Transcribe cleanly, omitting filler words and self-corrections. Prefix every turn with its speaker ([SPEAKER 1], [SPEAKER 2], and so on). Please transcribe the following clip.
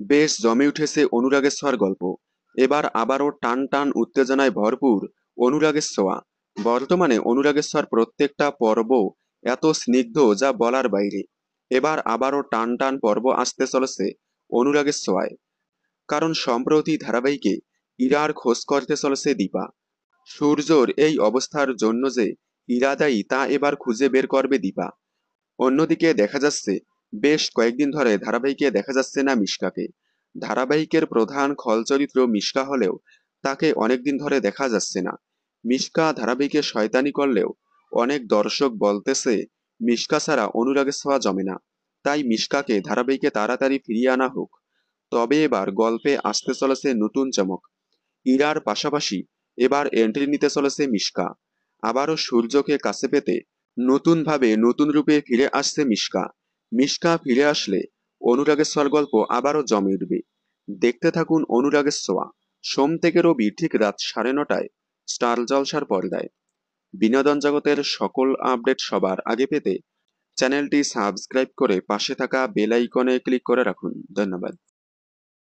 [SPEAKER 1] বেশ জমে উঠেছে অনুরাগের ছোঁয়ার গল্প। এবার আবারও টান টান উত্তেজনায় ভরপুর অনুরাগের ছোঁয়া। বর্তমানে অনুরাগের ছোঁয়ার প্রত্যেকটা পর্ব এত স্নিগ্ধ যা বলার বাইরে। এবার আবারও টান টান পর্ব আসতে চলেছে অনুরাগের ছোঁয়ায়। কারণ সম্প্রতি ধারাবাহিকে ইরার খোঁজ করতে চলেছে দীপা। সূর্যর এই অবস্থার জন্য যে ইরা দায়ী তা এবার খুঁজে বের করবে দীপা। অন্যদিকে দেখা যাচ্ছে বেশ কয়েকদিন ধরে ধারাবাহিকে দেখা যাচ্ছে না মিশকাকে। ধারাবাহিকের প্রধান খল চরিত্র মিশকা হলেও তাকে অনেকদিন ধরে দেখা যাচ্ছে না। মিশকা ধারাবাহিকে শয়তানি করলেও অনেক দর্শক বলতেছে মিশকা ছাড়া অনুরাগের ছোঁয়া জমে না। তাই মিশকাকে ধারাবাহিকে তাড়াতাড়ি ফিরিয়ে আনা হোক। তবে এবার গল্পে আসতে চলেছে নতুন চমক। ইরার পাশাপাশি এবার এন্ট্রি নিতে চলেছে মিশকা। আবারও সূর্যকে কাছে পেতে নতুনভাবে নতুন রূপে ফিরে আসছে মিশকা। মিশকা ফিরে আসলে অনুরাগের ছোঁয়ার গল্প আবারও জমে উঠবে। দেখতে থাকুন অনুরাগের ছোঁয়া, সোম থেকে রবি ঠিক রাত 9:30টায় স্টার জলসার পর্দায়। বিনোদন জগতের সকল আপডেট সবার আগে পেতে চ্যানেলটি সাবস্ক্রাইব করে পাশে থাকা বেল আইকনে ক্লিক করে রাখুন। ধন্যবাদ।